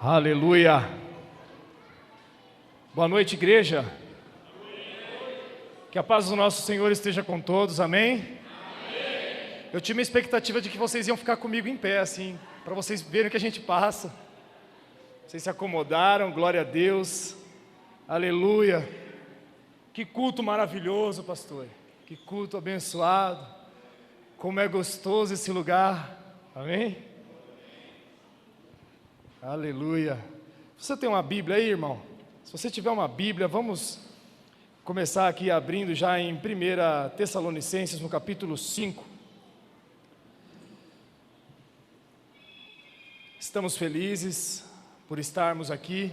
Aleluia. Boa noite, igreja. Que a paz do nosso Senhor esteja com todos, amém? Eu tinha uma expectativa de que vocês iam ficar comigo em pé, assim, para vocês verem o que a gente passa. Vocês se acomodaram, glória a Deus. Aleluia. Que culto maravilhoso, pastor. Que culto abençoado. Como é gostoso esse lugar, amém? Aleluia. Você tem uma Bíblia aí, irmão? Se você tiver uma Bíblia, vamos começar aqui abrindo já em 1 Tessalonicenses, no capítulo 5. Estamos felizes por estarmos aqui.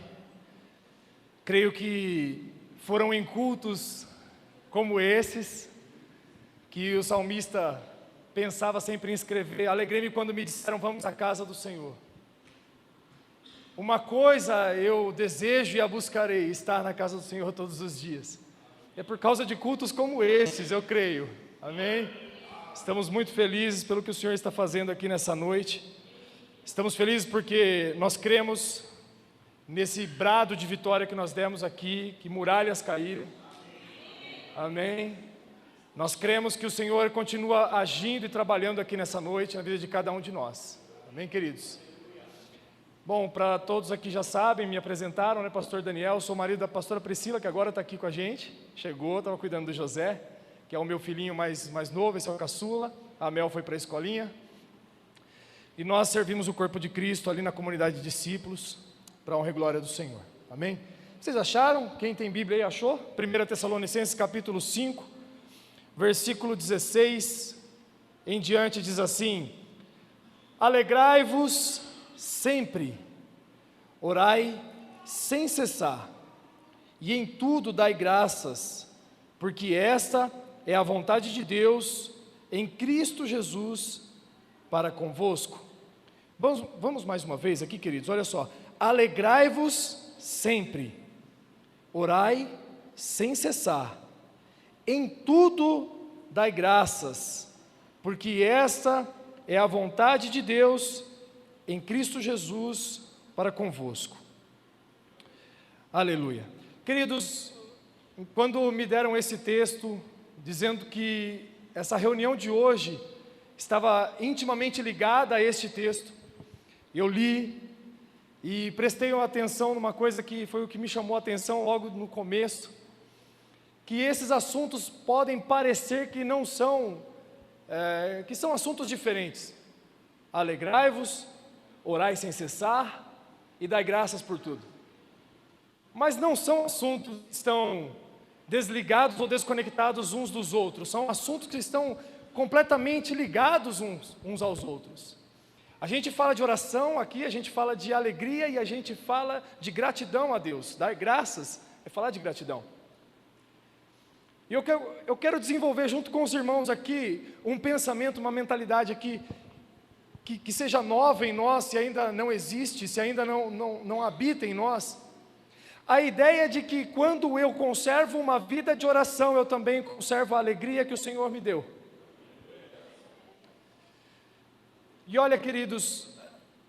Creio que foram em cultos como esses que o salmista pensava sempre em escrever: alegrei-me quando me disseram, vamos à casa do Senhor. Uma coisa eu desejo e a buscarei, estar na casa do Senhor todos os dias. É por causa de cultos como esses, eu creio. Amém? Estamos muito felizes pelo que o Senhor está fazendo aqui nessa noite. Estamos felizes porque nós cremos nesse brado de vitória que nós demos aqui, que muralhas caíram. Amém? Nós cremos que o Senhor continua agindo e trabalhando aqui nessa noite, na vida de cada um de nós. Amém, queridos? Bom, para todos aqui já sabem, me apresentaram, né, pastor Daniel, sou marido da pastora Priscila, que agora está aqui com a gente, chegou, estava cuidando do José, que é o meu filhinho mais novo, esse é o caçula, a Mel foi para a escolinha, e nós servimos o corpo de Cristo ali na comunidade de discípulos, para a honra e glória do Senhor, amém? Vocês acharam? Quem tem Bíblia aí achou? 1 Tessalonicenses capítulo 5, versículo 16 em diante diz assim: alegrai-vos sempre, orai sem cessar, e em tudo dai graças, porque esta é a vontade de Deus em Cristo Jesus para convosco. Vamos mais uma vez aqui, queridos, olha só: alegrai-vos sempre, orai sem cessar, em tudo dai graças, porque esta é a vontade de Deus em Cristo Jesus para convosco. Aleluia. Queridos, quando me deram esse texto, dizendo que essa reunião de hoje estava intimamente ligada a este texto, eu li e prestei atenção numa coisa que foi o que me chamou a atenção logo no começo, que esses assuntos podem parecer que não são, que são assuntos diferentes. Alegrai-vos, orai sem cessar e dai graças por tudo. Mas não são assuntos que estão desligados ou desconectados uns dos outros, são assuntos que estão completamente ligados uns aos outros. A gente fala de oração aqui, a gente fala de alegria e a gente fala de gratidão a Deus. Dar graças é falar de gratidão. E eu quero desenvolver junto com os irmãos aqui um pensamento, uma mentalidade aqui que seja nova em nós, se ainda não existe, se ainda não habita em nós, a ideia de que quando eu conservo uma vida de oração, eu também conservo a alegria que o Senhor me deu. E olha, queridos,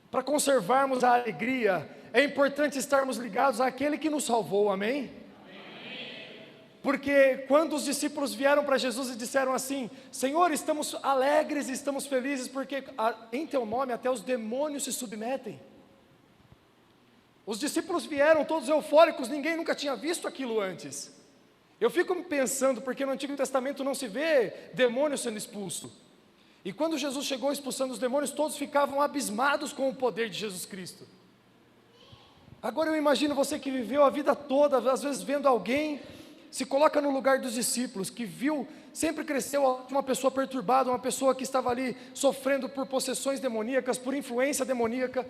para conservarmos a alegria, é importante estarmos ligados àquele que nos salvou, amém? Porque quando os discípulos vieram para Jesus e disseram assim: Senhor, estamos alegres, estamos felizes, porque em teu nome até os demônios se submetem. Os discípulos vieram todos eufóricos, ninguém nunca tinha visto aquilo antes. Eu fico pensando, porque no Antigo Testamento não se vê demônio sendo expulso. E quando Jesus chegou expulsando os demônios, todos ficavam abismados com o poder de Jesus Cristo. Agora eu imagino você que viveu a vida toda, às vezes vendo alguém, se coloca no lugar dos discípulos, que viu, sempre cresceu uma pessoa perturbada, uma pessoa que estava ali sofrendo por possessões demoníacas, por influência demoníaca,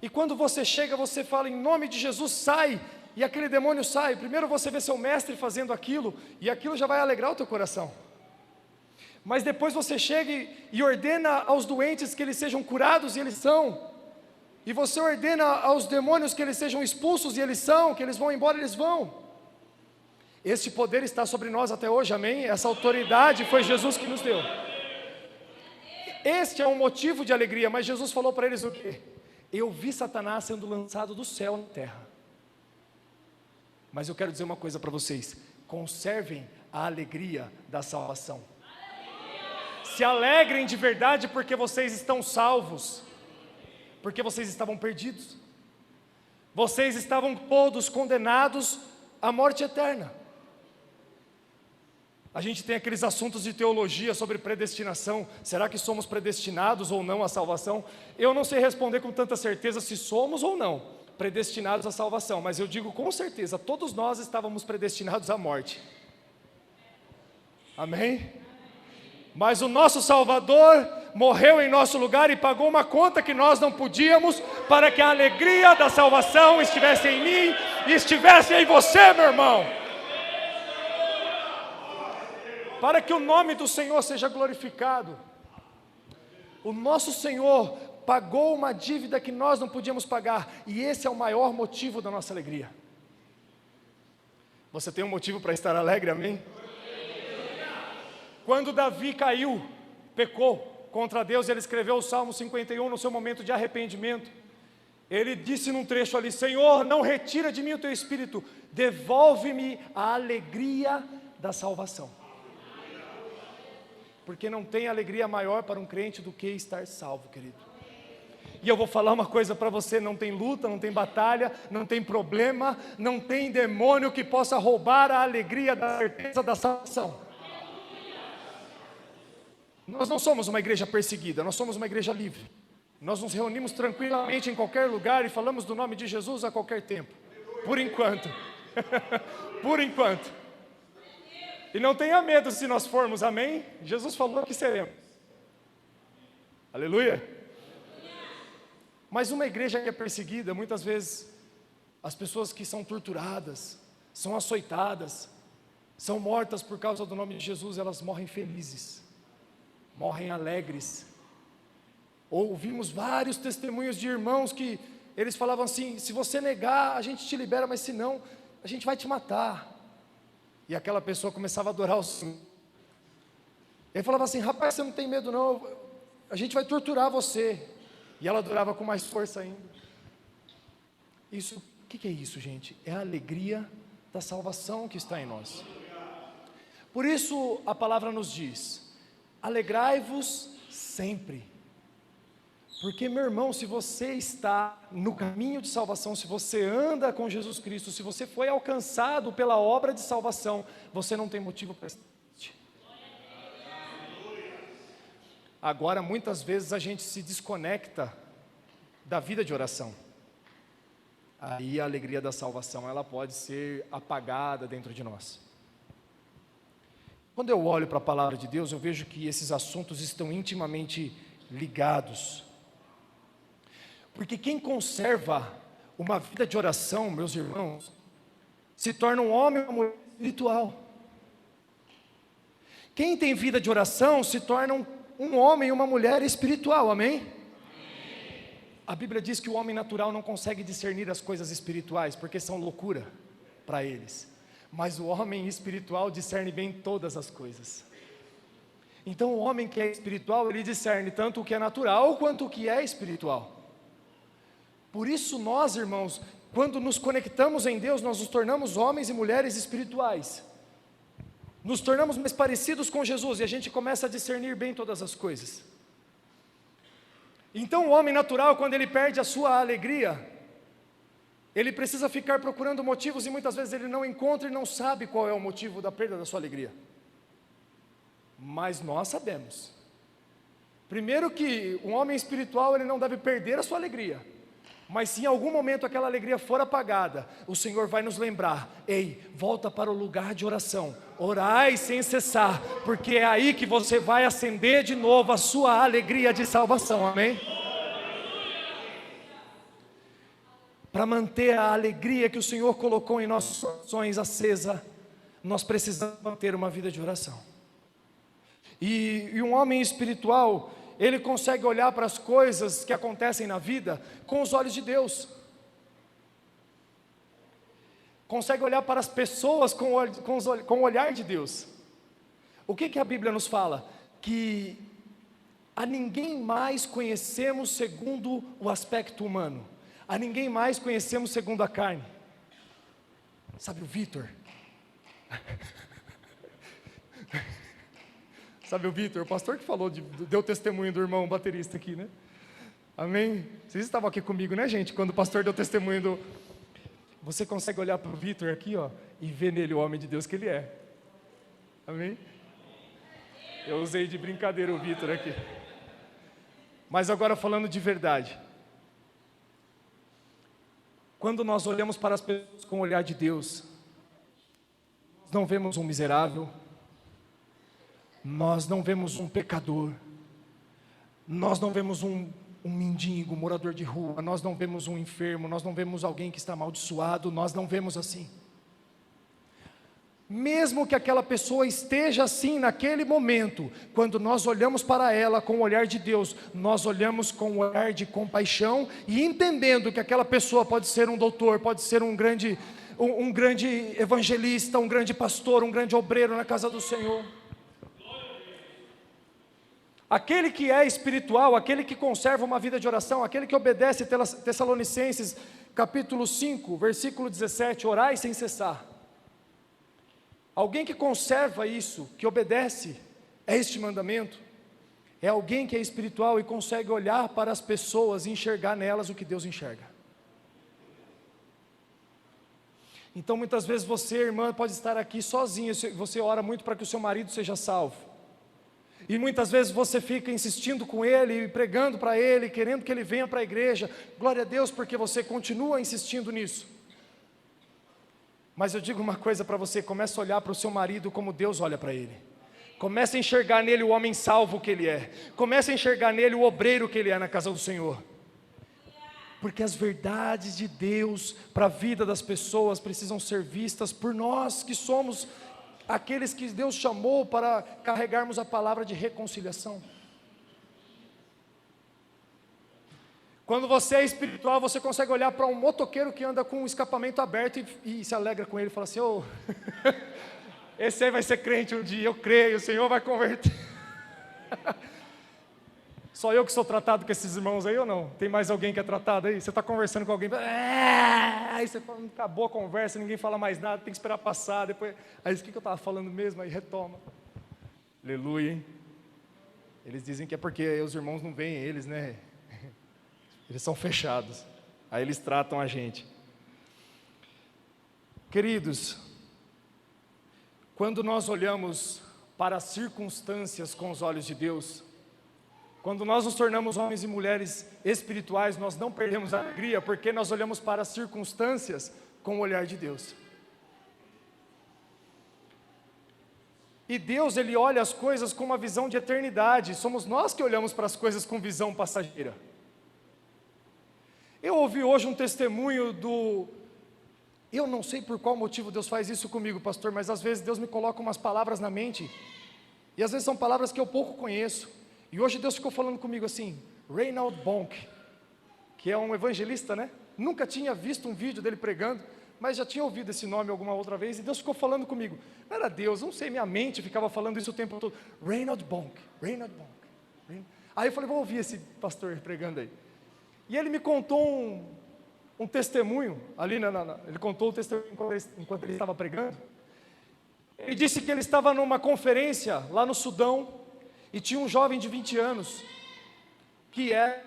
e quando você chega, você fala em nome de Jesus, sai, e aquele demônio sai. Primeiro você vê seu mestre fazendo aquilo, e aquilo já vai alegrar o teu coração, mas depois você chega e ordena aos doentes que eles sejam curados, e eles são, e você ordena aos demônios que eles sejam expulsos, e eles são, que eles vão embora, eles vão. Este poder está sobre nós até hoje, amém? Essa autoridade foi Jesus que nos deu. Este é um motivo de alegria, mas Jesus falou para eles o quê? Eu vi Satanás sendo lançado do céu na terra. Mas eu quero dizer uma coisa para vocês: conservem a alegria da salvação. Se alegrem de verdade porque vocês estão salvos, porque vocês estavam perdidos. Vocês estavam todos condenados à morte eterna. A gente tem aqueles assuntos de teologia sobre predestinação. Será que somos predestinados ou não à salvação? Eu não sei responder com tanta certeza se somos ou não predestinados à salvação, mas eu digo com certeza, todos nós estávamos predestinados à morte. Amém? Mas o nosso Salvador morreu em nosso lugar e pagou uma conta que nós não podíamos, para que a alegria da salvação estivesse em mim e estivesse em você, meu irmão. Para que o nome do Senhor seja glorificado. O nosso Senhor pagou uma dívida que nós não podíamos pagar, e esse é o maior motivo da nossa alegria. Você tem um motivo para estar alegre, amém? Quando Davi caiu, pecou contra Deus, ele escreveu o Salmo 51 no seu momento de arrependimento. Ele disse num trecho ali: Senhor, não retira de mim o teu espírito, devolve-me a alegria da salvação. Porque não tem alegria maior para um crente do que estar salvo, querido. E eu vou falar uma coisa para você: não tem luta, não tem batalha, não tem problema, não tem demônio que possa roubar a alegria da certeza da salvação. Nós não somos uma igreja perseguida, nós somos uma igreja livre. Nós nos reunimos tranquilamente em qualquer lugar e falamos do nome de Jesus a qualquer tempo. Por enquanto. Por enquanto. E não tenha medo se nós formos, amém? Jesus falou que seremos. Aleluia. Mas uma igreja que é perseguida, muitas vezes, as pessoas que são torturadas, são açoitadas, são mortas por causa do nome de Jesus, elas morrem felizes, morrem alegres. Ouvimos vários testemunhos de irmãos que eles falavam assim: se você negar, a gente te libera, mas se não, a gente vai te matar. E aquela pessoa começava a adorar o Senhor. Ele falava assim: rapaz, você não tem medo não, a gente vai torturar você. E ela adorava com mais força ainda. Isso, o que é isso, gente? É a alegria da salvação que está em nós. Por isso a palavra nos diz: alegrai-vos sempre. Porque, meu irmão, se você está no caminho de salvação, se você anda com Jesus Cristo, se você foi alcançado pela obra de salvação, você não tem motivo para estar triste. Agora, muitas vezes a gente se desconecta da vida de oração. Aí a alegria da salvação, ela pode ser apagada dentro de nós. Quando eu olho para a palavra de Deus, eu vejo que esses assuntos estão intimamente ligados. Porque quem conserva uma vida de oração, meus irmãos, se torna um homem ou uma mulher espiritual. Quem tem vida de oração se torna um homem e uma mulher espiritual, amém? A Bíblia diz que o homem natural não consegue discernir as coisas espirituais, porque são loucura para eles. Mas o homem espiritual discerne bem todas as coisas. Então o homem que é espiritual, ele discerne tanto o que é natural quanto o que é espiritual. Por isso nós, irmãos, quando nos conectamos em Deus, nós nos tornamos homens e mulheres espirituais. Nos tornamos mais parecidos com Jesus e a gente começa a discernir bem todas as coisas. Então o homem natural, quando ele perde a sua alegria, ele precisa ficar procurando motivos e muitas vezes ele não encontra e não sabe qual é o motivo da perda da sua alegria. Mas nós sabemos. Primeiro que um homem espiritual, ele não deve perder a sua alegria. Mas se em algum momento aquela alegria for apagada, o Senhor vai nos lembrar: ei, volta para o lugar de oração, orai sem cessar, porque é aí que você vai acender de novo a sua alegria de salvação, amém? Para manter a alegria que o Senhor colocou em nossos corações acesa, nós precisamos manter uma vida de oração. E um homem espiritual, ele consegue olhar para as coisas que acontecem na vida com os olhos de Deus. Consegue olhar para as pessoas com o olhar de Deus. O que a Bíblia nos fala? Que A ninguém mais conhecemos segundo o aspecto humano. A ninguém mais conhecemos segundo a carne. Sabe o Vitor? Sabe o Vitor, o pastor que falou, deu testemunho do irmão baterista aqui, né? Amém? Vocês estavam aqui comigo, né, gente? Quando o pastor deu testemunho do... Você consegue olhar para o Vitor aqui, ó, e ver nele o homem de Deus que ele é. Amém? Eu usei de brincadeira o Vitor aqui. Mas agora falando de verdade. Quando nós olhamos para as pessoas com o olhar de Deus, nós não vemos um miserável, nós não vemos um pecador, nós não vemos um mendigo, um morador de rua, nós não vemos um enfermo, nós não vemos alguém que está amaldiçoado, nós não vemos assim. Mesmo que aquela pessoa esteja assim naquele momento, quando nós olhamos para ela com o olhar de Deus, nós olhamos com um olhar de compaixão e entendendo que aquela pessoa pode ser um doutor, pode ser um grande evangelista, um grande pastor, um grande obreiro na casa do Senhor. Aquele que é espiritual, aquele que conserva uma vida de oração, aquele que obedece Tessalonicenses capítulo 5, versículo 17, orai sem cessar. Alguém que conserva isso, que obedece a este mandamento, é alguém que é espiritual e consegue olhar para as pessoas e enxergar nelas o que Deus enxerga. Então muitas vezes você, irmã, pode estar aqui sozinha, você ora muito para que o seu marido seja salvo. E muitas vezes você fica insistindo com ele, pregando para ele, querendo que ele venha para a igreja. Glória a Deus, porque você continua insistindo nisso. Mas eu digo uma coisa para você, comece a olhar para o seu marido como Deus olha para ele. Comece a enxergar nele o homem salvo que ele é. Comece a enxergar nele o obreiro que ele é na casa do Senhor. Porque as verdades de Deus para a vida das pessoas precisam ser vistas por nós que somos aqueles que Deus chamou para carregarmos a palavra de reconciliação. Quando você é espiritual, você consegue olhar para um motoqueiro que anda com um escapamento aberto e se alegra com ele, fala assim, ô, esse aí vai ser crente um dia, eu creio, o Senhor vai converter. Só eu que sou tratado com esses irmãos aí ou não? Tem mais alguém que é tratado aí? Você está conversando com alguém, aí você fala, acabou a conversa, ninguém fala mais nada, tem que esperar passar, depois, aí o que eu estava falando mesmo? Aí retoma. Aleluia, hein? Eles dizem que é porque os irmãos não veem eles, né? Eles são fechados, aí eles tratam a gente. Queridos, quando nós olhamos para as circunstâncias com os olhos de Deus, quando nós nos tornamos homens e mulheres espirituais, nós não perdemos a alegria, porque nós olhamos para as circunstâncias com o olhar de Deus. E Deus, Ele olha as coisas com uma visão de eternidade, somos nós que olhamos para as coisas com visão passageira. Eu ouvi hoje um testemunho eu não sei por qual motivo Deus faz isso comigo, pastor, mas às vezes Deus me coloca umas palavras na mente, e às vezes são palavras que eu pouco conheço, e hoje Deus ficou falando comigo assim, Reinhard Bonk, que é um evangelista, né? Nunca tinha visto um vídeo dele pregando, mas já tinha ouvido esse nome alguma outra vez, e Deus ficou falando comigo, não era Deus, não sei, minha mente ficava falando isso o tempo todo, Reinhard Bonk. Aí eu falei, vou ouvir esse pastor pregando aí. E ele me contou um testemunho, ali ele contou o testemunho enquanto ele estava pregando. Ele disse que ele estava numa conferência lá no Sudão, e tinha um jovem de 20 anos, que é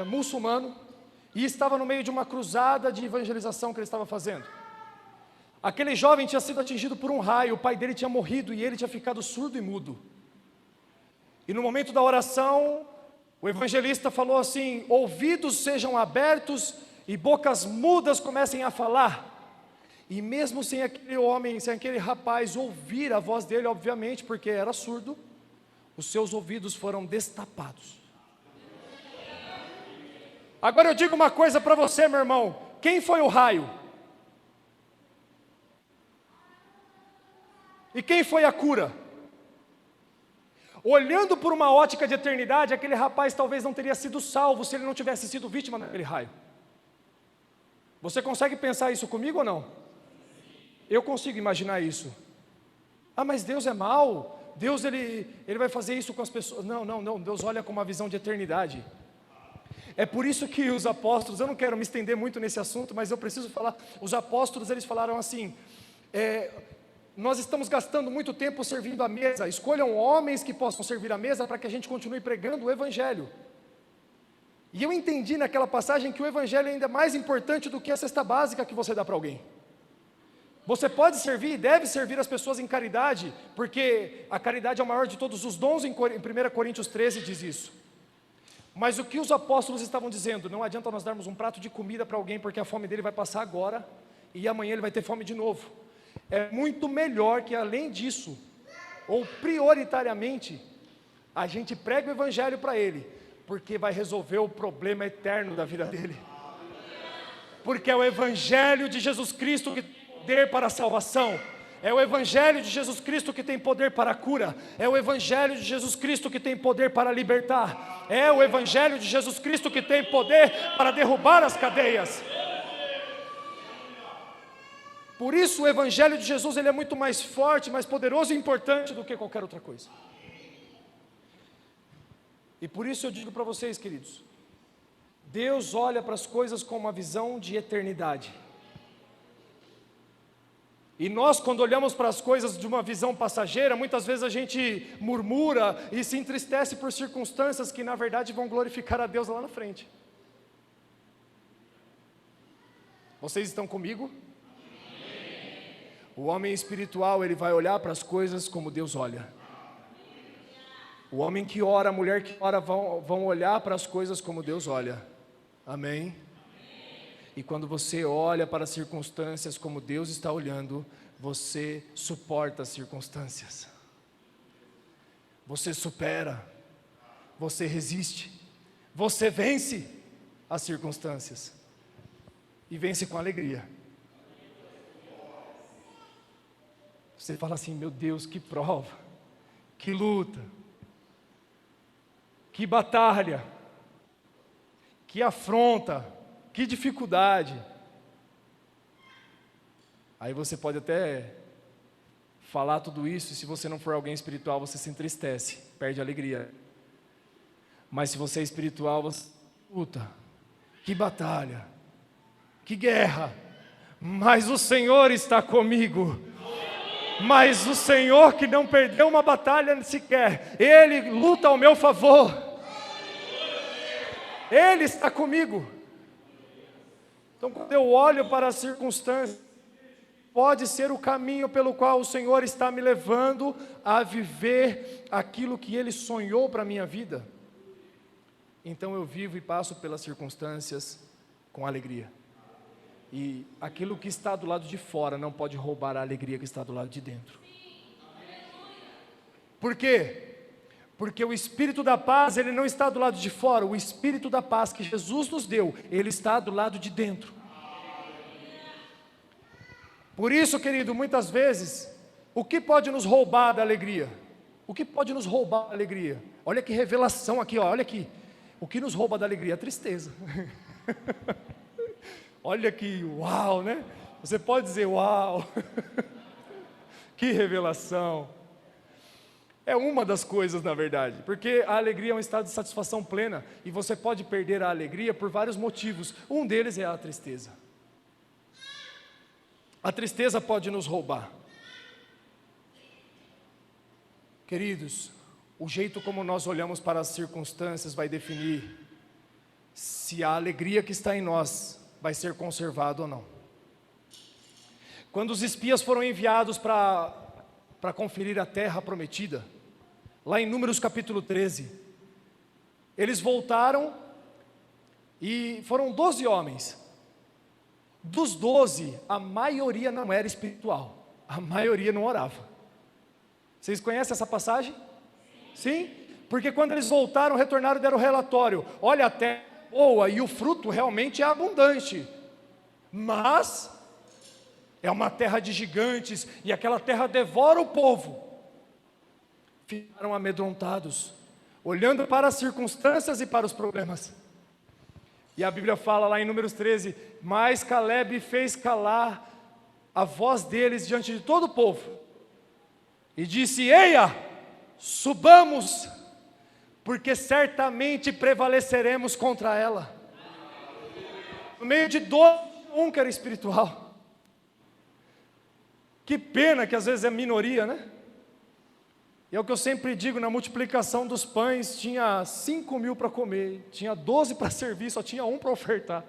muçulmano, e estava no meio de uma cruzada de evangelização que ele estava fazendo. Aquele jovem tinha sido atingido por um raio, o pai dele tinha morrido, e ele tinha ficado surdo e mudo. E no momento da oração, o evangelista falou assim, ouvidos sejam abertos e bocas mudas comecem a falar. E mesmo sem aquele homem, sem aquele rapaz ouvir a voz dele, obviamente, porque era surdo, os seus ouvidos foram destapados. Agora eu digo uma coisa para você, meu irmão, quem foi o raio? E quem foi a cura? Olhando por uma ótica de eternidade, aquele rapaz talvez não teria sido salvo se ele não tivesse sido vítima daquele raio. Você consegue pensar isso comigo ou não? Eu consigo imaginar isso. Ah, mas Deus é mau, Deus ele vai fazer isso com as pessoas. Não, Deus olha com uma visão de eternidade. É por isso que os apóstolos, eu não quero me estender muito nesse assunto, mas eu preciso falar, os apóstolos eles falaram assim, nós estamos gastando muito tempo servindo a mesa, escolham homens que possam servir a mesa para que a gente continue pregando o Evangelho. E eu entendi naquela passagem que o Evangelho é ainda mais importante do que a cesta básica que você dá para alguém. Você pode servir e deve servir as pessoas em caridade, porque a caridade é o maior de todos os dons, em 1 Coríntios 13 diz isso. Mas o que os apóstolos estavam dizendo, não adianta nós darmos um prato de comida para alguém, porque a fome dele vai passar agora, e amanhã ele vai ter fome de novo. É muito melhor que além disso, ou prioritariamente, a gente pregue o Evangelho para ele, porque vai resolver o problema eterno da vida dele. Porque é o Evangelho de Jesus Cristo que tem poder para a salvação. É o Evangelho de Jesus Cristo que tem poder para a cura. É o Evangelho de Jesus Cristo que tem poder para libertar. É o Evangelho de Jesus Cristo que tem poder para derrubar as cadeias. Por isso o Evangelho de Jesus ele é muito mais forte, mais poderoso e importante do que qualquer outra coisa. E por isso eu digo para vocês, queridos, Deus olha para as coisas com uma visão de eternidade. E nós, quando olhamos para as coisas de uma visão passageira, muitas vezes a gente murmura e se entristece por circunstâncias que na verdade vão glorificar a Deus lá na frente. Vocês estão comigo? O homem espiritual, ele vai olhar para as coisas como Deus olha. O homem que ora, a mulher que ora vão olhar para as coisas como Deus olha. Amém? E quando você olha para as circunstâncias como Deus está olhando, você suporta as circunstâncias. Você supera. Você resiste. Você vence as circunstâncias. E vence com alegria. Você fala assim, meu Deus, que prova, que luta, que batalha, que afronta, que dificuldade. Aí você pode até falar tudo isso, e se você não for alguém espiritual, você se entristece, perde a alegria. Mas se você é espiritual, você luta, que batalha, que guerra, mas o Senhor está comigo. Mas o Senhor que não perdeu uma batalha sequer, Ele luta ao meu favor. Ele está comigo. Então, quando eu olho para as circunstâncias, pode ser o caminho pelo qual o Senhor está me levando a viver aquilo que Ele sonhou para a minha vida. Então eu vivo e passo pelas circunstâncias com alegria. E aquilo que está do lado de fora não pode roubar a alegria que está do lado de dentro. Por quê? Porque o Espírito da paz, ele não está do lado de fora. O Espírito da paz que Jesus nos deu, ele está do lado de dentro. Por isso, querido, muitas vezes, o que pode nos roubar da alegria? O que pode nos roubar da alegria? Olha que revelação aqui, ó, olha aqui. O que nos rouba da alegria? A tristeza. Olha que uau, né? Você pode dizer uau. Que revelação. É uma das coisas, na verdade, porque a alegria é um estado de satisfação plena, e você pode perder a alegria por vários motivos. Um deles é a tristeza. A tristeza pode nos roubar. Queridos, o jeito como nós olhamos para as circunstâncias vai definir se a alegria que está em nós vai ser conservada ou não. Quando os espias foram enviados para conferir a terra prometida, lá em Números capítulo 13, eles voltaram e foram 12 homens. Dos 12, a maioria não era espiritual, a maioria não orava. Vocês conhecem essa passagem? Sim? Porque quando eles voltaram, retornaram e deram o relatório. Olha, a terra é boa e o fruto realmente é abundante, mas é uma terra de gigantes e aquela terra devora o povo. Ficaram amedrontados, olhando para as circunstâncias e para os problemas. E a Bíblia fala lá em Números 13, mas Caleb fez calar a voz deles diante de todo o povo, e disse, eia, subamos, porque certamente prevaleceremos contra ela. No meio de dor, que era espiritual. Que pena que às vezes é minoria, né? E é o que eu sempre digo, na multiplicação dos pães, tinha 5.000 para comer, tinha 12 para servir, só tinha um para ofertar.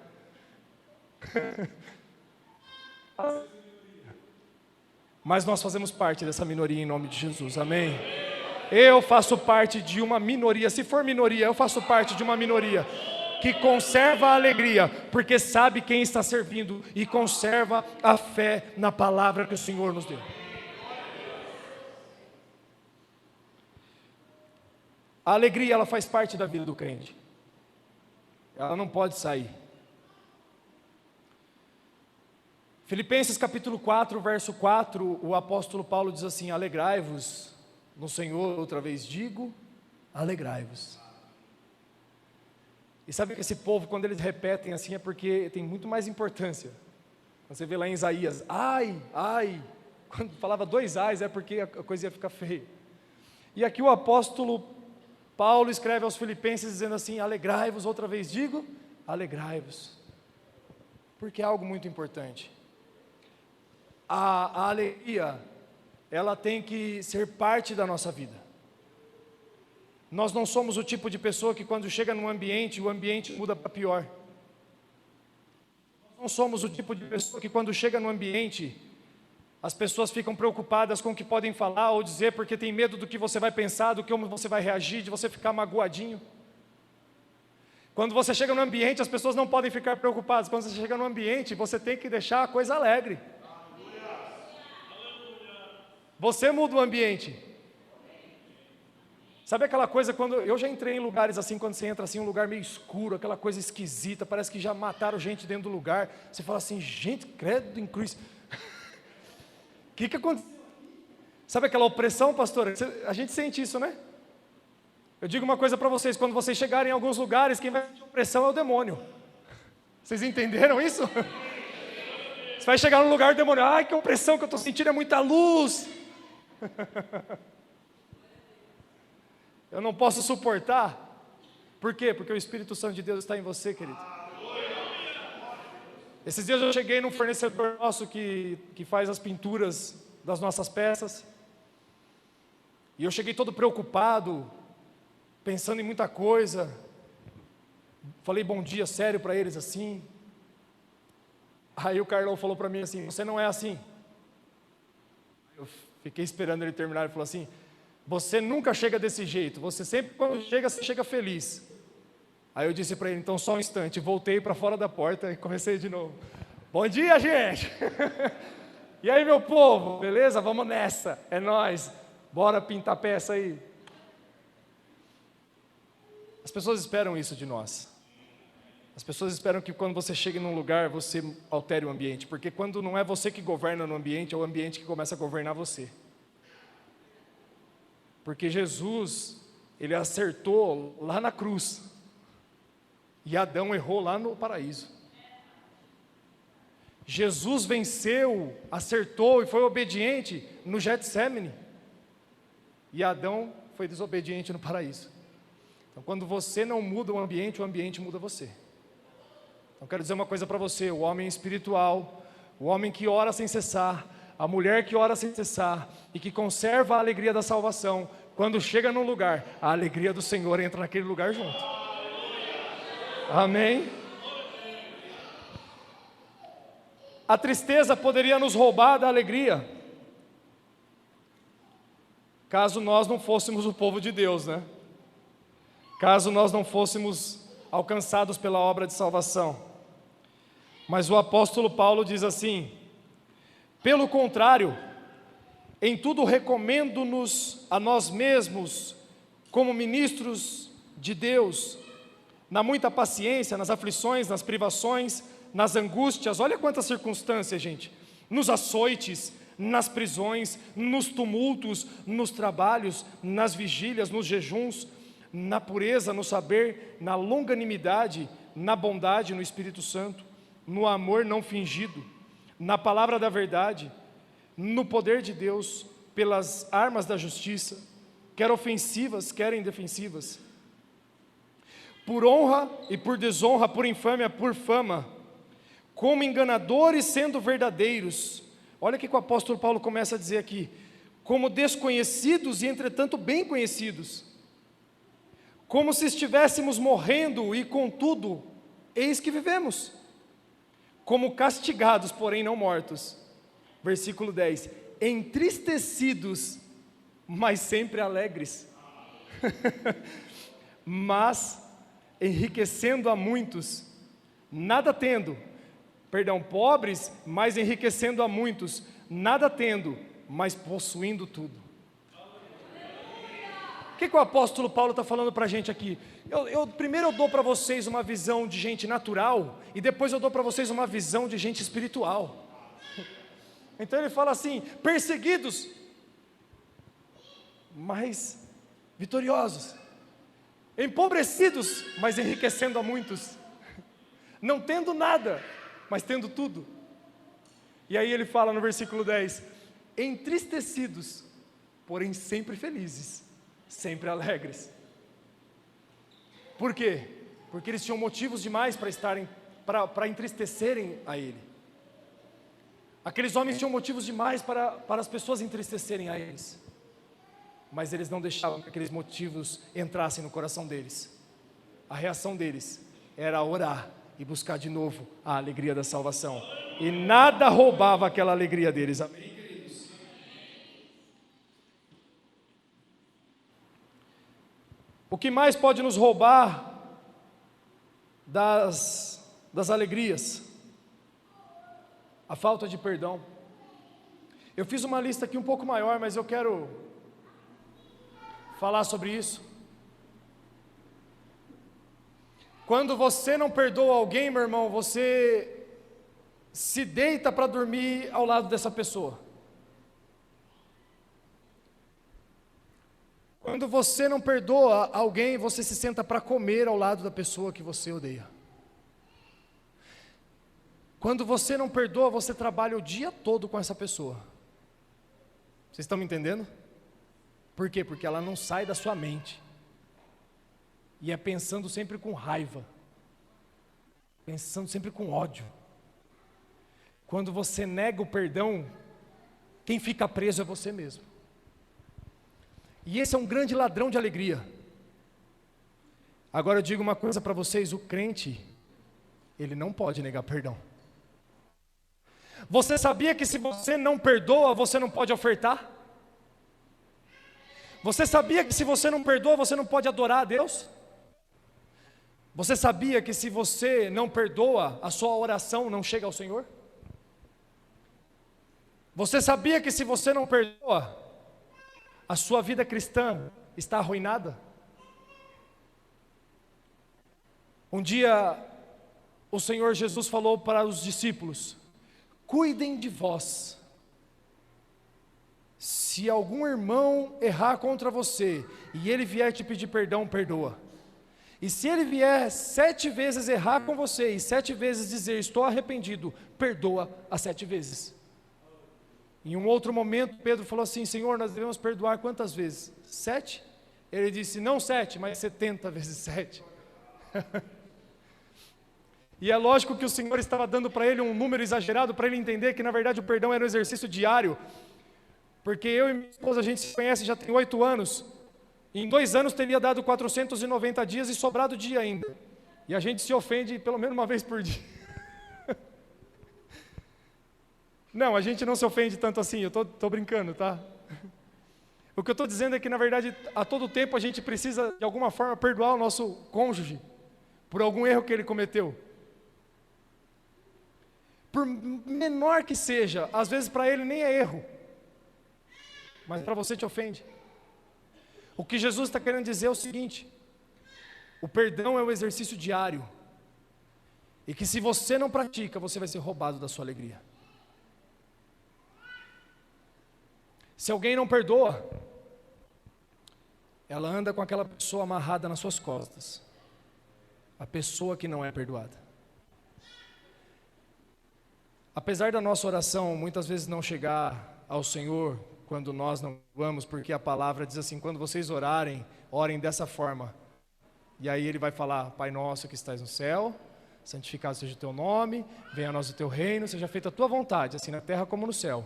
Mas nós fazemos parte dessa minoria em nome de Jesus, amém? Eu faço parte de uma minoria, se for minoria, eu faço parte de uma minoria que conserva a alegria, porque sabe quem está servindo e conserva a fé na palavra que o Senhor nos deu. A alegria, ela faz parte da vida do crente. Ela não pode sair. Filipenses capítulo 4, verso 4, o apóstolo Paulo diz assim: alegrai-vos no Senhor, outra vez digo, alegrai-vos. E sabe que esse povo, quando eles repetem assim, é porque tem muito mais importância. Quando você vê lá em Isaías, ai, ai, quando falava 2 ais, é porque a coisa ia ficar feia. E aqui o apóstolo Paulo escreve aos Filipenses dizendo assim: alegrai-vos, outra vez digo, alegrai-vos. Porque é algo muito importante. A alegria, ela tem que ser parte da nossa vida. Nós não somos o tipo de pessoa que quando chega num ambiente, o ambiente muda para pior. Nós não somos o tipo de pessoa que quando chega no ambiente, as pessoas ficam preocupadas com o que podem falar ou dizer, porque tem medo do que você vai pensar, do que como você vai reagir, de você ficar magoadinho. Quando você chega no ambiente, as pessoas não podem ficar preocupadas. Quando você chega no ambiente, você tem que deixar a coisa alegre. Você muda o ambiente. Sabe aquela coisa quando... Eu já entrei em lugares assim, quando você entra assim, um lugar meio escuro, aquela coisa esquisita, parece que já mataram gente dentro do lugar. Você fala assim, gente, credo em cruz. O que aconteceu? Sabe aquela opressão, pastor? A gente sente isso, né? Eu digo uma coisa para vocês, quando vocês chegarem em alguns lugares, quem vai sentir opressão é o demônio. Vocês entenderam isso? Você vai chegar num lugar, o demônio, ai, que opressão que eu estou sentindo, é muita luz. Eu não posso suportar. Por quê? Porque o Espírito Santo de Deus está em você, querido. Esses dias eu cheguei num fornecedor nosso que faz as pinturas das nossas peças. E eu cheguei todo preocupado, pensando em muita coisa. Falei bom dia sério para eles assim. Aí o Carlão falou para mim assim, você não é assim. Eu fiquei esperando ele terminar, ele falou assim, você nunca chega desse jeito, você sempre quando chega, você chega feliz. Aí eu disse para ele, então só um instante, voltei para fora da porta e comecei de novo. Bom dia, gente! E aí, meu povo, beleza? Vamos nessa, é nóis, bora pintar peça aí. As pessoas esperam isso de nós. As pessoas esperam que quando você chegue num lugar, você altere o ambiente, porque quando não é você que governa no ambiente, é o ambiente que começa a governar você. Porque Jesus, ele acertou lá na cruz, e Adão errou lá no paraíso. Jesus venceu, acertou e foi obediente no Getsêmani, e Adão foi desobediente no paraíso. Então quando você não muda o ambiente muda você. Então quero dizer uma coisa para você, o homem espiritual, o homem que ora sem cessar, a mulher que ora sem cessar e que conserva a alegria da salvação, quando chega num lugar, a alegria do Senhor entra naquele lugar junto. Amém? A tristeza poderia nos roubar da alegria, caso nós não fôssemos o povo de Deus, né? Caso nós não fôssemos alcançados pela obra de salvação. Mas o apóstolo Paulo diz assim, pelo contrário, em tudo recomendo-nos a nós mesmos, como ministros de Deus, na muita paciência, nas aflições, nas privações, nas angústias, olha quantas circunstâncias, gente, nos açoites, nas prisões, nos tumultos, nos trabalhos, nas vigílias, nos jejuns, na pureza, no saber, na longanimidade, na bondade, no Espírito Santo, no amor não fingido, na palavra da verdade, no poder de Deus, pelas armas da justiça, quer ofensivas, quer indefensivas, por honra e por desonra, por infâmia, por fama, como enganadores sendo verdadeiros. Olha o que o apóstolo Paulo começa a dizer aqui: como desconhecidos e entretanto bem conhecidos, como se estivéssemos morrendo e contudo, eis que vivemos, como castigados, porém não mortos. Versículo 10, entristecidos, mas sempre alegres, mas enriquecendo a muitos, pobres, mas enriquecendo a muitos, nada tendo, mas possuindo tudo. O que o apóstolo Paulo está falando para a gente aqui? Primeiro eu dou para vocês uma visão de gente natural, e depois eu dou para vocês uma visão de gente espiritual. Então ele fala assim: perseguidos, mas vitoriosos, empobrecidos, mas enriquecendo a muitos, não tendo nada, mas tendo tudo. E aí ele fala no versículo 10, entristecidos, porém sempre felizes, sempre alegres. Por quê? Porque eles tinham motivos demais para entristecerem a ele. Aqueles homens tinham motivos demais para as pessoas entristecerem a eles, mas eles não deixavam que aqueles motivos entrassem no coração deles. A reação deles era orar e buscar de novo a alegria da salvação, e nada roubava aquela alegria deles. Amém, queridos? O que mais pode nos roubar das alegrias? A falta de perdão. Eu fiz uma lista aqui um pouco maior, mas eu quero falar sobre isso. Quando você não perdoa alguém, meu irmão, você se deita para dormir ao lado dessa pessoa. Quando você não perdoa alguém, você se senta para comer ao lado da pessoa que você odeia. Quando você não perdoa, você trabalha o dia todo com essa pessoa. Vocês estão me entendendo? Por quê? Porque ela não sai da sua mente. E é pensando sempre com raiva, pensando sempre com ódio. Quando você nega o perdão, quem fica preso é você mesmo. E esse é um grande ladrão de alegria. Agora eu digo uma coisa para vocês: o crente, ele não pode negar perdão. Você sabia que se você não perdoa, você não pode ofertar? Você sabia que se você não perdoa, você não pode adorar a Deus? Você sabia que se você não perdoa, a sua oração não chega ao Senhor? Você sabia que se você não perdoa, a sua vida cristã está arruinada? Um dia, o Senhor Jesus falou para os discípulos: cuidem de vós. Se algum irmão errar contra você, e ele vier te pedir perdão, perdoa. E se ele vier 7 vezes errar com você, e 7 vezes dizer estou arrependido, perdoa as 7 vezes. Em um outro momento, Pedro falou assim: Senhor, nós devemos perdoar quantas vezes? 7? Ele disse, não 7, mas 70 vezes 7. E é lógico que o Senhor estava dando para ele um número exagerado, para ele entender que na verdade o perdão era um exercício diário. Porque eu e minha esposa, a gente se conhece já tem 8 anos. Em 2 anos teria dado 490 dias e sobrado dia ainda. E a gente se ofende pelo menos uma vez por dia. Não, a gente não se ofende tanto assim, eu estou brincando, tá? O que eu estou dizendo é que na verdade a todo tempo a gente precisa de alguma forma perdoar o nosso cônjuge por algum erro que ele cometeu. Por menor que seja, às vezes para ele nem é erro, mas para você te ofende. O que Jesus está querendo dizer é o seguinte: o perdão é um exercício diário, e que se você não pratica, você vai ser roubado da sua alegria. Se alguém não perdoa, ela anda com aquela pessoa amarrada nas suas costas, a pessoa que não é perdoada. Apesar da nossa oração muitas vezes não chegar ao Senhor quando nós não vamos, porque a palavra diz assim: quando vocês orarem, orem dessa forma. E aí ele vai falar: Pai nosso que estás no céu, santificado seja o teu nome, venha a nós o teu reino, seja feita a tua vontade, assim na terra como no céu.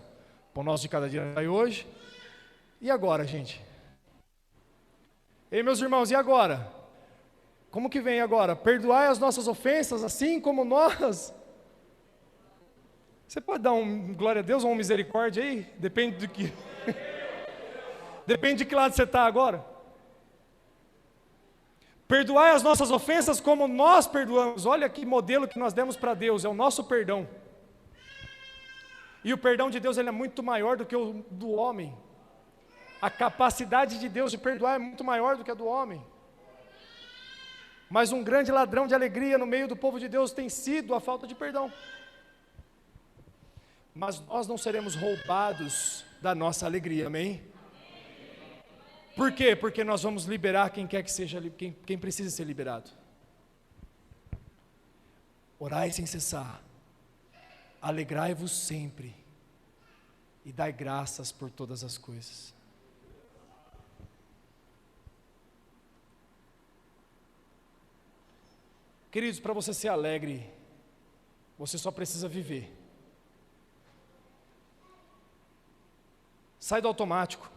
Pão nosso de cada dia nos dai hoje. E agora, gente? Ei, meus irmãos, e agora? Como que vem agora? Perdoai as nossas ofensas, assim como nós. Você pode dar um glória a Deus ou uma misericórdia aí? Depende do que. Depende de que lado você está agora. Perdoai as nossas ofensas como nós perdoamos. Olha que modelo que nós demos para Deus, é o nosso perdão. E o perdão de Deus ele é muito maior do que o do homem. A capacidade de Deus de perdoar é muito maior do que a do homem. Mas um grande ladrão de alegria no meio do povo de Deus tem sido a falta de perdão. Mas nós não seremos roubados da nossa alegria, amém? Por quê? Porque nós vamos liberar quem quer que seja, quem precisa ser liberado. Orai sem cessar, alegrai-vos sempre, e dai graças por todas as coisas. Queridos, para você ser alegre, você só precisa viver. Sai do automático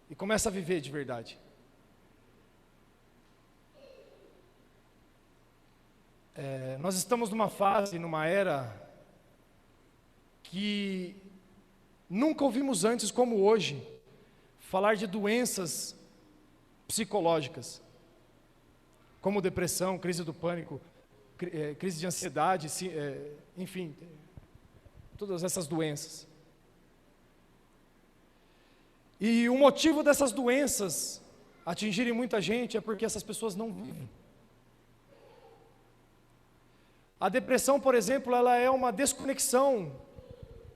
e começa a viver de verdade. Nós estamos numa fase, numa era que nunca ouvimos antes como hoje falar de doenças psicológicas, como depressão, crise do pânico, crise de ansiedade, enfim, todas essas doenças. E o motivo dessas doenças atingirem muita gente é porque essas pessoas não vivem. A depressão, por exemplo, ela é uma desconexão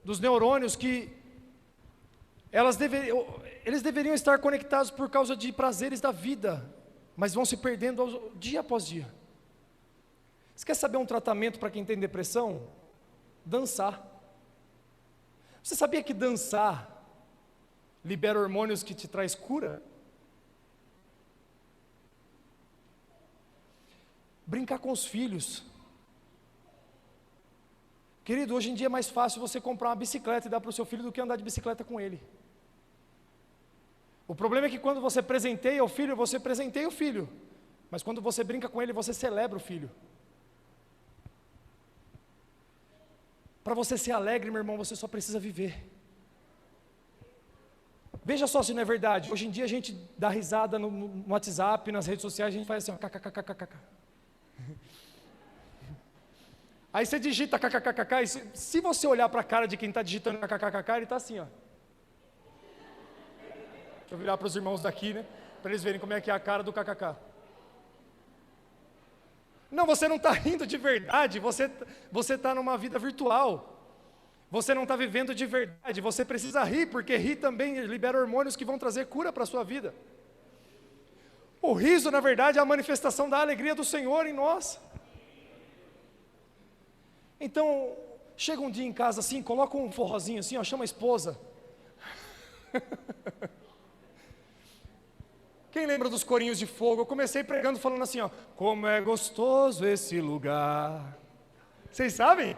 dos neurônios que eles deveriam estar conectados por causa de prazeres da vida, mas vão se perdendo dia após dia. Você quer saber um tratamento para quem tem depressão? Dançar. Você sabia que dançar libera hormônios que te traz cura? Brincar com os filhos. Querido, hoje em dia é mais fácil você comprar uma bicicleta e dar para o seu filho do que andar de bicicleta com ele. O problema é que quando você presenteia o filho, você presenteia o filho. Mas quando você brinca com ele, você celebra o filho. Para você ser alegre, meu irmão, você só precisa viver. Veja só se não é verdade. Hoje em dia a gente dá risada no WhatsApp, nas redes sociais, a gente faz assim, ó, kkkk. Aí você digita kkkk, e se você olhar para a cara de quem está digitando kkkk, ele está assim, ó. Deixa eu virar para os irmãos daqui, né? Para eles verem como é que é a cara do kkk. Não, você não está rindo de verdade, você está numa vida virtual. Você não está vivendo de verdade, você precisa rir, porque rir também libera hormônios que vão trazer cura para a sua vida. O riso, na verdade, é a manifestação da alegria do Senhor em nós. Então, chega um dia em casa assim, coloca um forrozinho assim, ó, chama a esposa. Quem lembra dos corinhos de fogo? Eu comecei pregando falando assim, ó, como é gostoso esse lugar. Vocês sabem?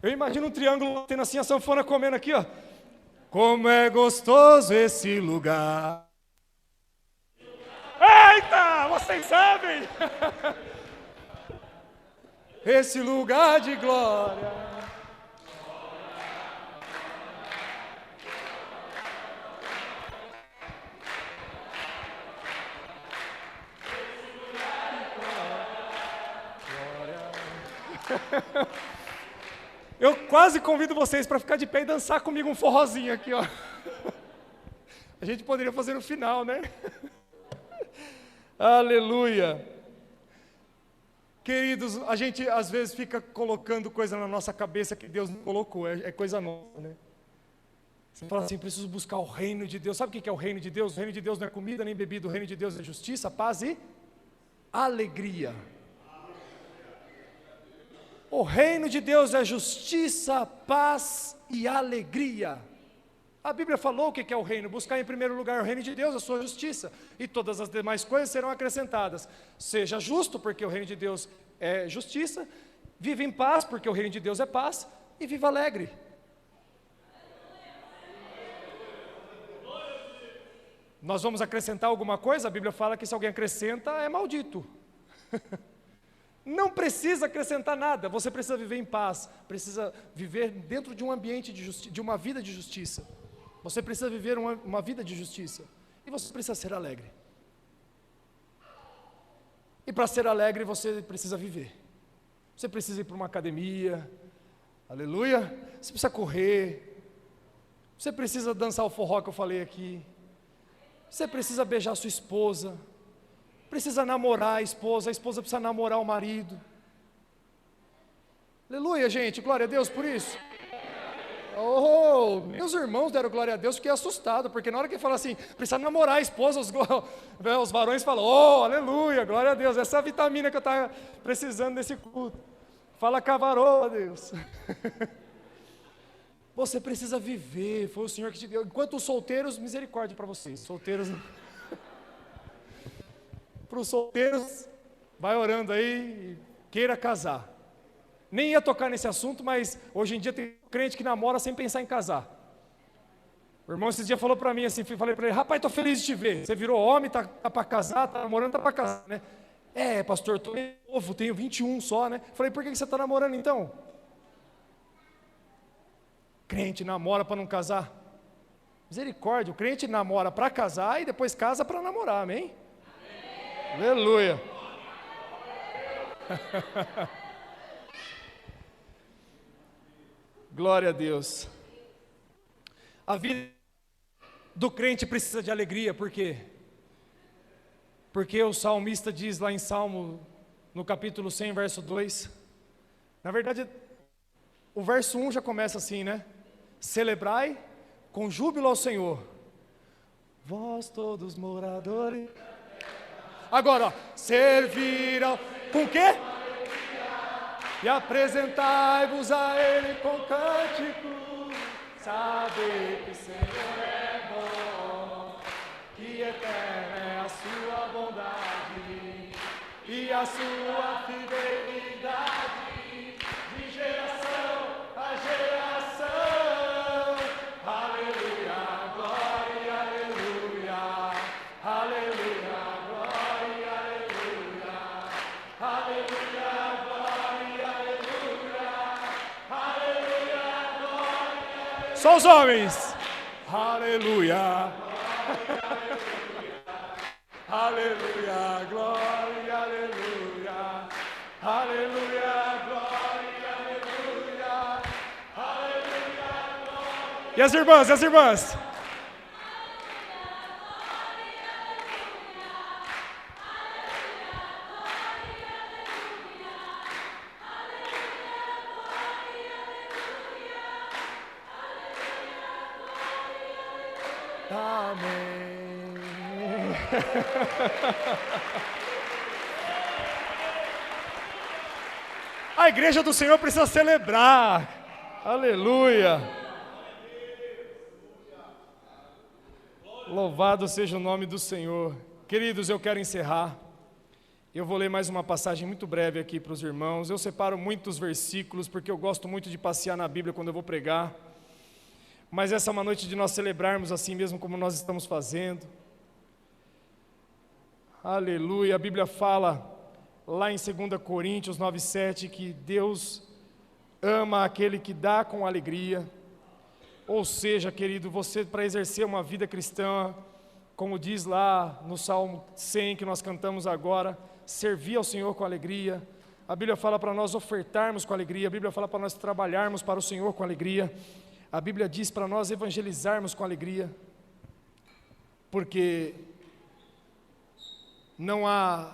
Eu imagino um triângulo tendo assim, a sanfona comendo aqui, ó. Como é gostoso esse lugar. Eita, vocês sabem? Esse lugar de glória. Eu quase convido vocês para ficar de pé e dançar comigo um forrozinho aqui, ó. A gente poderia fazer no final, né? Aleluia. Queridos, a gente às vezes fica colocando coisa na nossa cabeça que Deus não colocou, é coisa nossa, né? Você fala assim, preciso buscar o reino de Deus. Sabe o que é o reino de Deus? O reino de Deus não é comida nem bebida, o reino de Deus é justiça, paz e alegria. O reino de Deus é justiça, paz e alegria. A Bíblia falou o que é o reino: buscar em primeiro lugar o reino de Deus, a sua justiça, e todas as demais coisas serão acrescentadas. Seja justo, porque o reino de Deus é justiça, viva em paz, porque o reino de Deus é paz, e viva alegre. Nós vamos acrescentar alguma coisa? A Bíblia fala que se alguém acrescenta, é maldito. Não precisa acrescentar nada, você precisa viver em paz, precisa viver dentro de um ambiente de uma vida de justiça. Você precisa viver uma vida de justiça, e você precisa ser alegre. E para ser alegre você precisa viver. Você precisa ir para uma academia, aleluia, você precisa correr, você precisa dançar o forró que eu falei aqui, você precisa beijar sua esposa, precisa namorar a esposa precisa namorar o marido. Aleluia, gente, glória a Deus por isso. Oh, meus irmãos deram glória a Deus, fiquei assustado, porque na hora que fala assim, precisa namorar a esposa, os varões falam, oh, aleluia, glória a Deus, essa é a vitamina que eu estava precisando nesse culto. Fala cavarô, Deus. Você precisa viver, foi o Senhor que te deu. Enquanto os solteiros, misericórdia para vocês, solteiros... Para os solteiros, vai orando aí, queira casar. Nem ia tocar nesse assunto, mas hoje em dia tem crente que namora sem pensar em casar. O irmão esses dias falou para mim assim, falei para ele, rapaz, estou feliz de te ver, você virou homem, tá para casar, tá namorando, tá para casar, né? É, pastor, estou novo, tenho 21 só, né? Falei, por que você está namorando então? Crente namora para não casar? Misericórdia, o crente namora para casar e depois casa para namorar, amém? Aleluia. Glória a Deus. A vida do crente precisa de alegria, por quê? Porque o salmista diz lá em Salmo, no capítulo 100, verso 2, na verdade, o verso 1 já começa assim, né? Celebrai com júbilo ao Senhor, vós todos moradores... Agora, ó, servirão com o quê? E apresentai-vos a Ele com cântico, saber que o Senhor é bom, que eterna é a sua bondade e a sua fidelidade, de geração a geração. Aleluia, glória, aleluia, aleluia. Só os homens. Aleluia. Aleluia, glória, aleluia. Aleluia, glória, aleluia. Aleluia, glória. E as irmãs, as irmãs? Amém. A igreja do Senhor precisa celebrar. Aleluia. Louvado seja o nome do Senhor. Queridos, eu quero encerrar. Eu vou ler mais uma passagem muito breve aqui para os irmãos. Eu separo muitos versículos, porque eu gosto muito de passear na Bíblia quando eu vou pregar. Mas essa é uma noite de nós celebrarmos assim mesmo como nós estamos fazendo. Aleluia, a Bíblia fala lá em 2 Coríntios 9:7 que Deus ama aquele que dá com alegria. Ou seja, querido, você para exercer uma vida cristã, como diz lá no Salmo 100 que nós cantamos agora, servir ao Senhor com alegria. A Bíblia fala para nós ofertarmos com alegria, a Bíblia fala para nós trabalharmos para o Senhor com alegria. A Bíblia diz para nós evangelizarmos com alegria, porque não há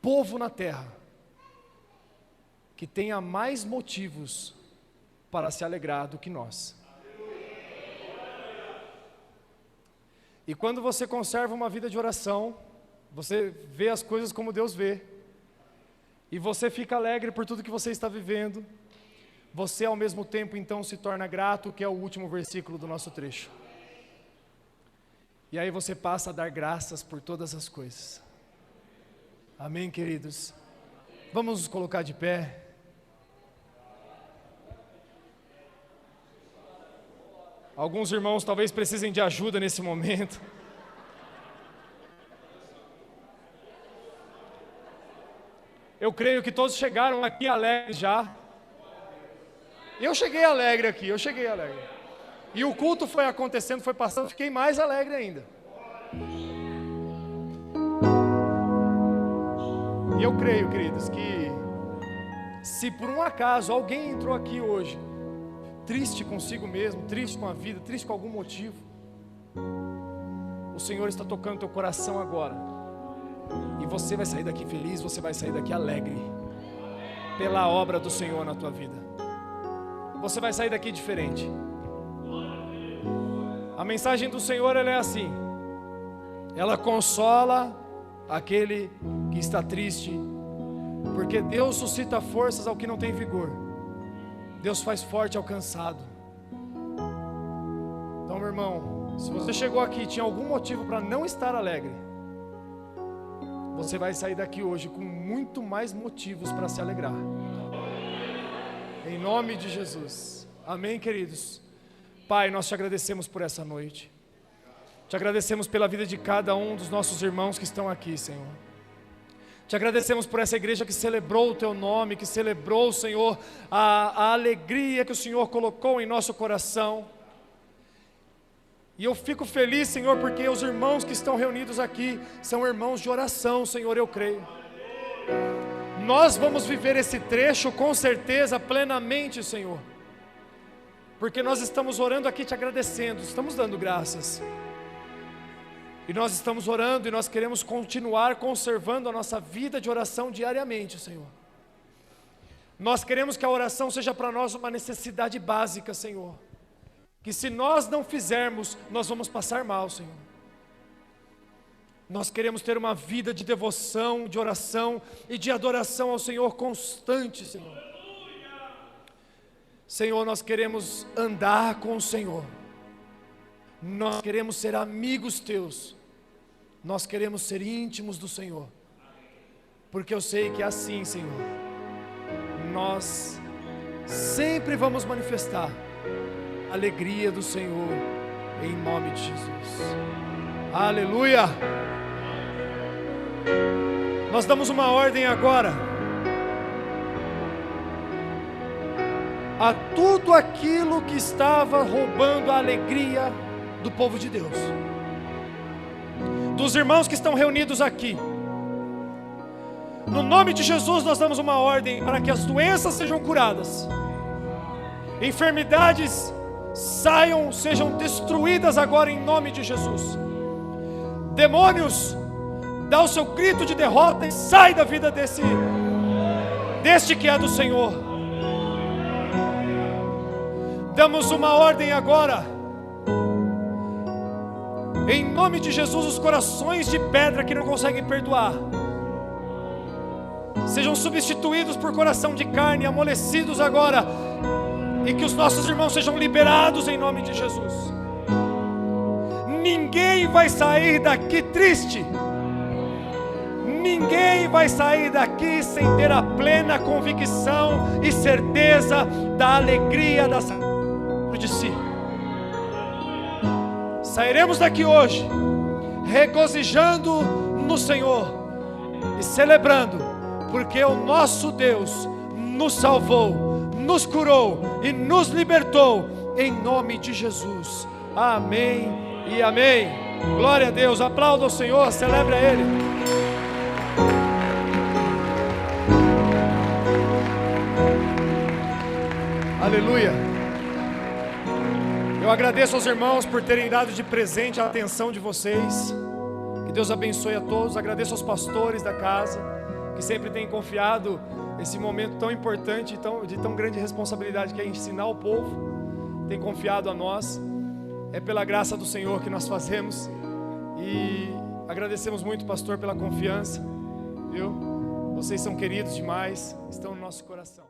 povo na terra que tenha mais motivos para se alegrar do que nós. E quando você conserva uma vida de oração, você vê as coisas como Deus vê. e você fica alegre por tudo que você está vivendo, você ao mesmo tempo então se torna grato, que é o último versículo do nosso trecho. E aí você passa a dar graças por todas as coisas. Amém, queridos? Vamos nos colocar de pé. Alguns irmãos talvez precisem de ajuda nesse momento. Eu creio que todos chegaram aqui alegres já. Eu cheguei alegre aqui, E o culto foi acontecendo, foi passando, fiquei mais alegre ainda. E eu creio, queridos, que se por um acaso alguém entrou aqui hoje triste consigo mesmo, triste com a vida, triste com algum motivo, o Senhor está tocando teu coração agora, e você vai sair daqui feliz, você vai sair daqui alegre, pela obra do Senhor na tua vida. Você vai sair daqui diferente. A mensagem do Senhor, ela é assim: ela consola aquele que está triste, porque Deus suscita forças ao que não tem vigor. Deus faz forte ao cansado. Então, meu irmão, se você chegou aqui e tinha algum motivo para não estar alegre, você vai sair daqui hoje com muito mais motivos para se alegrar. Em nome de Jesus. Amém, queridos? Pai, nós te agradecemos por essa noite. Te agradecemos pela vida de cada um dos nossos irmãos que estão aqui, Senhor. Te agradecemos por essa igreja que celebrou o Teu nome, que celebrou, Senhor, a alegria que o Senhor colocou em nosso coração. E eu fico feliz, Senhor, porque os irmãos que estão reunidos aqui são irmãos de oração, Senhor, eu creio. Nós vamos viver esse trecho com certeza, plenamente, Senhor, porque nós estamos orando aqui te agradecendo, estamos dando graças. E nós estamos orando e nós queremos continuar conservando a nossa vida de oração diariamente, Senhor. Nós queremos que a oração seja para nós uma necessidade básica, Senhor. Que se nós não fizermos, nós vamos passar mal, Senhor. Nós queremos ter uma vida de devoção, de oração e de adoração ao Senhor constante, Senhor. Senhor, nós queremos andar com o Senhor. Nós queremos ser amigos teus. Nós queremos ser íntimos do Senhor. Porque eu sei que é assim, Senhor, nós sempre vamos manifestar a alegria do Senhor, em nome de Jesus. Aleluia! Nós damos uma ordem agora a tudo aquilo que estava roubando a alegria do povo de Deus, dos irmãos que estão reunidos aqui. No nome de Jesus nós damos uma ordem para que as doenças sejam curadas, enfermidades sejam destruídas agora em nome de Jesus. Demônios, dá o seu grito de derrota e sai da vida deste que é do Senhor. Damos uma ordem agora, em nome de Jesus, os corações de pedra que não conseguem perdoar sejam substituídos por coração de carne, amolecidos agora, e que os nossos irmãos sejam liberados em nome de Jesus. Ninguém vai sair daqui triste, ninguém vai sair daqui sem ter a plena convicção e certeza da alegria da salvação de si. Sairemos daqui hoje regozijando no Senhor e celebrando, porque o nosso Deus nos salvou, nos curou e nos libertou, em nome de Jesus. Amém e amém. Glória a Deus, aplauda o Senhor, celebre a Ele. Aleluia. Eu agradeço aos irmãos por terem dado de presente a atenção de vocês. Que Deus abençoe a todos. Agradeço aos pastores da casa, que sempre têm confiado esse momento tão importante, de tão grande responsabilidade, que é ensinar o povo. Tem confiado a nós. É pela graça do Senhor que nós fazemos. E agradecemos muito, pastor, pela confiança, viu? Vocês são queridos demais, estão no nosso coração.